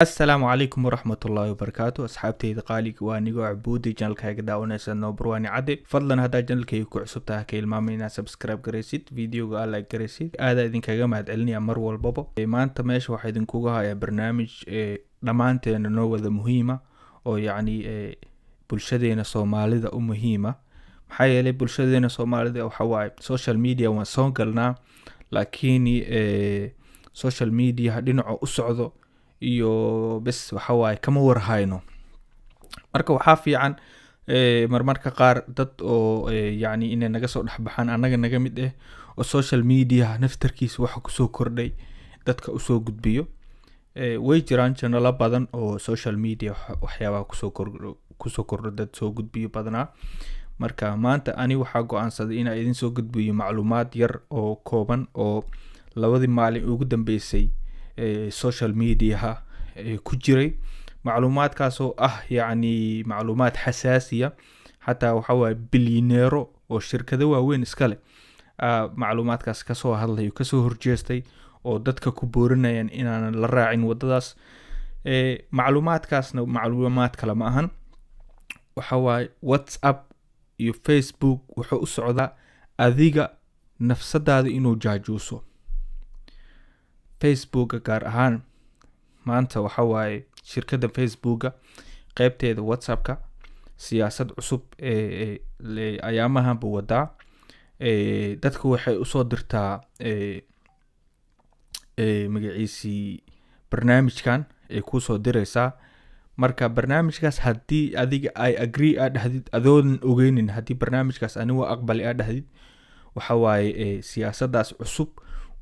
السلام عليكم ورحمة الله وبركاته أصحابتي قاليك وانيقو عبودي جانلك هاي داونيسا نو برواني عدي فضلا هدا جانلك يكو عصبتها كي المامينا سبسكرايب قريسيد فيديو قال لايك قريسيد هذا إذن كاقاماد علني أمر والبابا ما انت ماشي واحد انكوغا هاي برنامج دمانتين نوذا مهمة أو يعني بلشدينا صوماليدا مهمة محايا بلشدينا صوماليدا أو حواي سوشيال ميديا وانسون قلنا لكني سوشيال ميديا هدينعو أسعودو iyo bes waxa waaye kama warhayno marka waxa fiican marmarka qaar dad oo yani inay naga soo dhaxbaxaan anaga naga mid ah oo social media naftarkiisa waxa ku soo kordhay dadka u soo gudbiyo way jiraan channel badan oo social media waxyaabaha ku soo kordho dad soo gudbiyo badana marka maanta ani waxa go'aansaday inaan idin soo gudbiyo macluumaad yar oo kooban oo labadii maalin ugu dambeysay social media ku jiray macluumaadkaasoo yani macluumaad xasaasiya xataa waxa waa bilyaneero oo shirkado waaweyn iska leh macluumaadkaas ka soo hadlayo ka soo horjeestay oo dadka ku boorinayaan inaan la raacin wadadaas macluumaadkaasna macluumaad kale ma ahan waxa waa WhatsApp iyo Facebook wuxuu u socdaa adiga nafsadaada inuu jaajuuso Facebook gaar ahaan maanta waxa waaye shirkadda Facebook qaybteeda WhatsApp-ka siyaasad cusub ayaamahan buu wadaa dadku waxay u soo dirtaa magaciisi barnaamijkan ay ku soo diraysaa marka barnaamijkaas haddii adiga ay agree aad dhahdid adoon ogeynin haddii barnaamijkaas anigu aqbali aad dhahdid waxa waaye siyaasaddaas cusub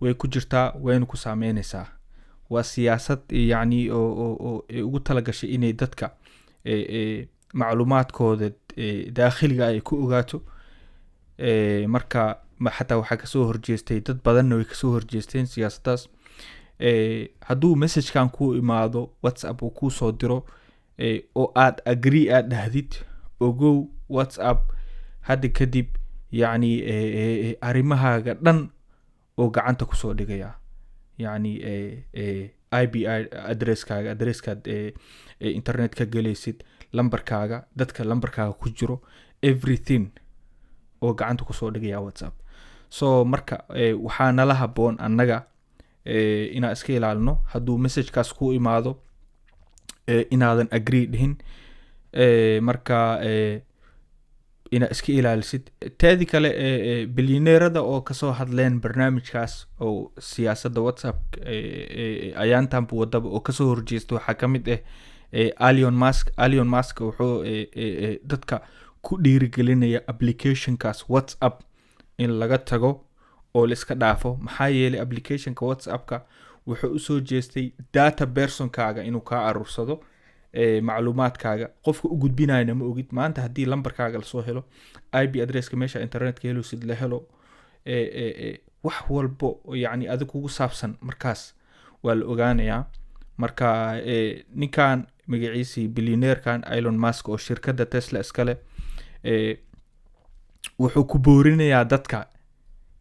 way ku jirtaa wayna ku saameynaysaa waa siyaasad yani oo ugu talagashay inay dadka macluumaadkooda daakhiliga ay ku ogaato marka xataa waxaa kasoo horjeestay dad badanna way kasoo horjeesteen siyaasaddaas hadduu messagekan ku imaado WhatsApp uu ku soo diro oo aad agree aad dhahdid ogow WhatsApp hadda kadib yani arrimahaaga dhan oo gacanta ku soo dhigaya yani IP addresskaad internet ka galaysid lambarkaaga dadka lambarkaaga ku jiro everything oo gacanta ku soo dhigaya WhatsApp so marka waxaa nala haboon annaga inaan iska ilaalino hadduu messagekaas ku imaado inaadan agree dhihin marka ina iska ilaalisid taadi kale bilyaneerada oo kasoo hadleen barnaamijkaas oo siyaasadda WhatsApp ayaantan buu wadaba oo kasoo horjeesto waxaa ka mid ah Elon Musk wuxuu dadka ku dhiirigelinaya applicationkaas WhatsApp in laga tago oo la iska dhaafo maxaa yeelay applicationka WhatsApp-ka wuxuu u soo jeestay data personkaaga inuu ka aruursado macluumaadkaaga qofka u gudbinayna ma ogid maanta haddii lambarkaaga la soo helo IP addresska meesha internetka helo sid la helo wax walbo yani adig kugu saabsan markaas waa la ogaanayaa marka ninkan magaciisi billionaire-kan Elon Musk oo shirkadda Tesla iska leh wuxuu ku boorinayaa dadka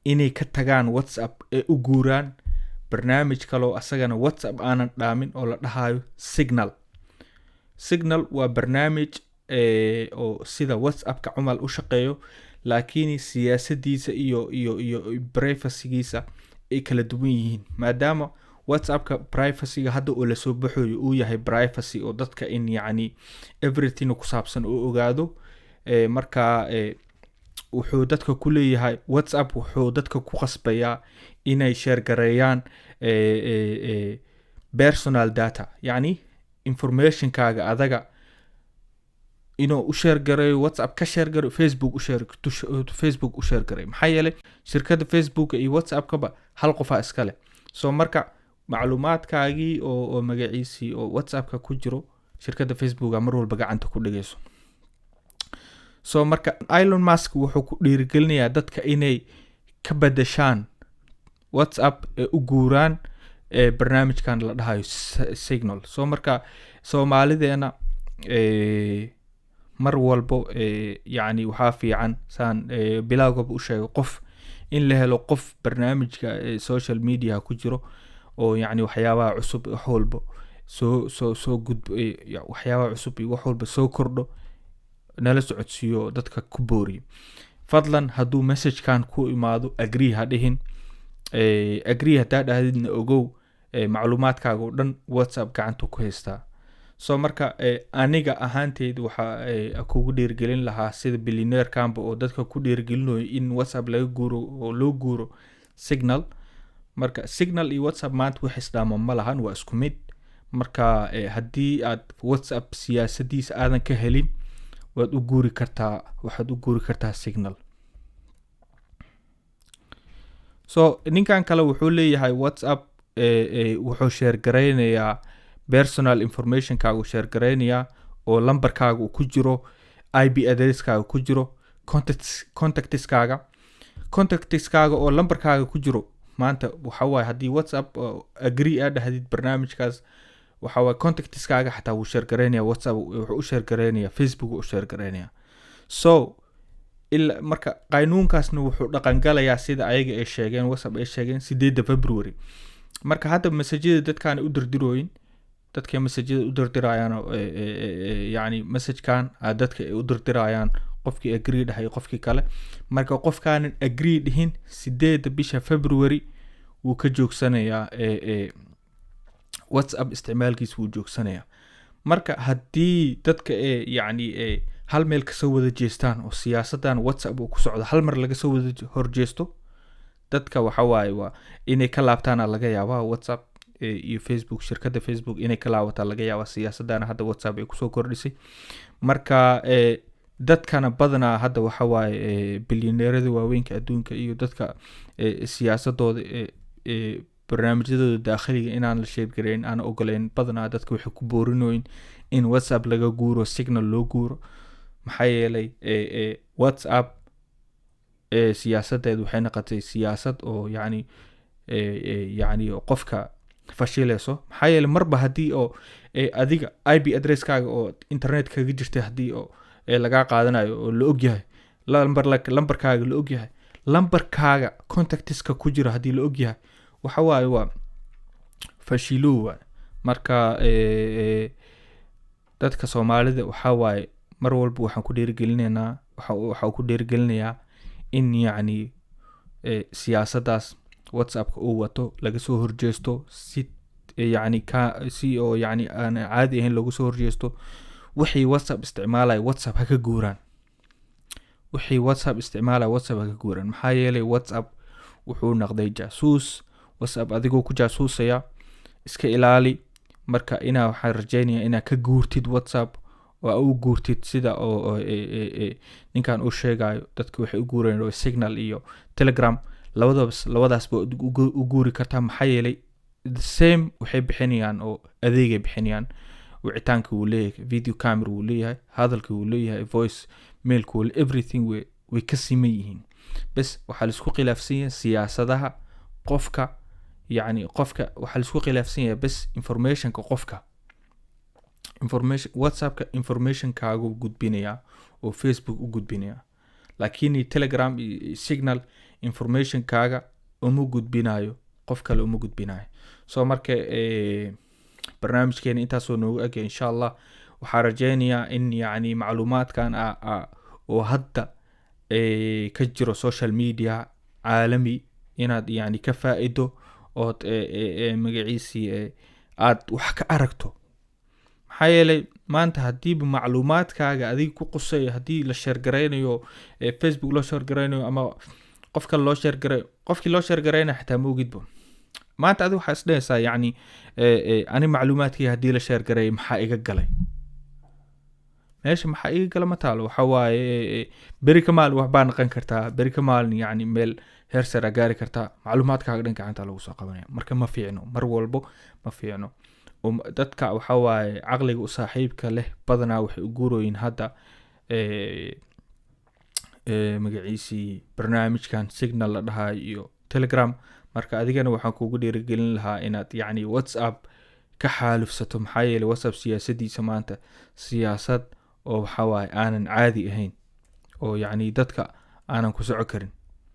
inay ka tagaan WhatsApp u guuraan barnaamij kale oo asagana WhatsApp aanan dhaamin oo la dhahayo Signal waa barnaamij oo sida WhatsApp-ka camal u shaqeeyo laakiin siyaasadiisa iyo privacy-giisa ay kala duwan yihiin maadaama WhatsApp-ka privacy-ga hadda oo la soo baxayo uu yahay privacy oo dadka in yani everything ku saabsan oo ogaado marka wuxuu dadka ku leeyahay WhatsApp wuxuu dadka ku qasbayaa inay share gareeyaan personal data yani informationkaaga adaga inuu u share gareeyo WhatsApp ka share gareeyo Facebook u share gareeyo maxaa yeelay shirkadda Facebook iyo WhatsApp-kaba hal qofa iska leh soo marka macluumaadkaagii oo magaciisi oo WhatsApp-ka ku jiro shirkadda Facebook mar walba gacanta ku dhigayso soo marka Elon Musk wuxuu ku dhiirigelinayaa dadka inay ka badashaan WhatsApp u guuraan barnaamijkan la dhahayo Signal soo marka Soomaalideena mar walbo yani waxaa fiican saan bilowgaba u sheego qof in la helo qof barnaamijka social media ku jiro oo yani waxyaabaha cusub wax walbo soo gudbo waxyaaba cusub iyo wax walba soo kordho nala socodsiiyo dadka ku booriyo. fadlan hadduu messagekan ku imaado agree ha dhihin. agree haddaa dhahdidna ogow macluumaadkaaga oo dhan whatsapp gacanta ku haystaa. so marka aniga ahaanteed waxaa kugu dhiirigelin lahaa sida billionaire camp oo dadka ku dhiirigelinayo in whatsapp laga guuro oo loo guuro signal. marka signal iyo whatsapp maanta wax isdhaama ma lahan, waa isku mid. marka haddii aad whatsapp siyaasadiisa aadan ka helin waxaad u guuri kartaa signal. so ninkan kale wuxuu leeyahay whatsapp wuxuu share garaynayaa personal informationkaaga share garaynayaa oo lambarkaaga uu ku jiro, IP addresskaaga ku jiro, contactskaaga oo lambarkaaga ku jiro. maanta waxa waaye haddii whatsapp agree aad dhahdid barnaamijkaas waxa waaye contactskaaga xataa wuu share garaynaya, whatsapp wuxuu u share garaynaya, facebook u share garaynaya. so ila marka qaynuunkaasna wuxuu dhaqan galayaa sida ayaga ay sheegeen, whatsapp ay sheegeen 8 February. marka hadda message dadkaan u dirdirooyin, dadka message u dirdirayaan yani messagekan dadka ay u dirdirayaan qofkii agree dhahay qofkii kale. marka qofkaan agree dhihin 8 bisha February wuu ka joogsanayaa whatsapp isticmaalkiisa wuu joogsanayaa. marka haddii dadka yani hal meel kasoo wada jeestaan oo siyaasadan whatsapp uu ku socdo hal mar laga soo wada horjeesto, dadka waxa waaye waa inay ka laabtaan laga yaabaa whatsapp iyo facebook, shirkadda facebook inay ka laabataan laga yaabaa siyaasadan hadda whatsapp ay kusoo kordhisay. marka dadkana badanaa hadda waxa waaye billionairada waaweynka adduunka iyo dadka siyaasadooda barnaamijyadooda daakhiliga inaan la sheegarayn aan ogoleyn, badanaa dadka waxay ku boorinoyin in whatsapp laga guuro, signal loo guuro. maxaa yeelay whatsapp siyaasadeed waxay noqotay siyaasad oo yani qofka fashileyso. maxaa yeelay marba haddii oo adiga IP addresskaaga oo internet kaga jirtay haddii oo lagaa qaadanayo oo la ogyahay, lambarkaaga la ogyahay, lambarkaaga contactska ku jira haddii la ogyahay, waxa waaye waa fashilow waay. marka dadka Soomaalida waxa waaye mar walba waxaan ku dhiirigelinayaa in yani siyaasadaas whatsappka uu wato laga soo horjeesto si oo yani aan caadi ahayn lagu soo horjeesto. wixii whatsapp isticmaalaya whatsapp ha ka guuraan, maxaa yeelay whatsapp wuxuu noqday jaasuus. whatsapp adigoo ku jaasuusaya iska ilaali. marka waxaan rajaynayaa inaad ka guurtid whatsapp oo u guurtid sida oo ninkan uu sheegayo. dadka waxay u guureen signal iyo telegram, labadaasba u guuri kartaa. maxaa yeelay the same waxay bixinayaan oo adeegay bixinayaan. wicitaanka wuu leeyahay, video camera wuu leeyahay, hadalka wuu leeyahay, voice mailka wuu, everything way ka siman yihiin. bas waxaa laisku khilaafsan yahay siyaasadaha qofka, yani qofka waxaa laisku khilaafsan yahay bas informationka qofka. whatsappka informationkaagu gudbinayaa oo facebook u gudbinayaa, laakiin telegram iyo signal informationkaaga uma gudbinayo, qof kale uma gudbinayo. so marka barnaamijkeena intaasoo noogu eg insha allah. waxaa rajaynayaa in yani macluumaadkan oo hadda ka jiro social media caalami inaad yani ka faa'ido ood magaciisii aad wax ka aragto. maxaa yeelay maanta haddiiba macluumaadkaaga adiga ku qusay haddii la sheergaraynayo facebook loo sheergaraynayo ama qof kale loo sheergarayo, qofkii loo sheergaraynaya xitaa ma ogidbo. maanta adiga waxaa isdhehaysaa yani ani macluumaadkii haddii la sheergaray maxaa iga galay, meesha maxaa iga gala ma taalo. waxa waaye beri ka maalin wax baa naqan kartaa, beri ka maalin yani meel heer sare gaari kartaa, macluumaadkaaga dhan gacanta lagu soo qabanaya. marka ma fiicno, mar walbo ma fiicno. dadka waxa waaye caqliga u saaxiibka leh badanaa waxay u guurooyin hadda magaciisii barnaamijkan signal la dhahayo iyo telegram. marka adigana waxaan kugu dhiirigelin lahaa inaad yani whatsapp ka xaalufsato. maxaa yeelay whatsapp siyaasadiisa maanta siyaasad oo waxa waaye aanan caadi ahayn oo yani dadka aanan ku soco karin.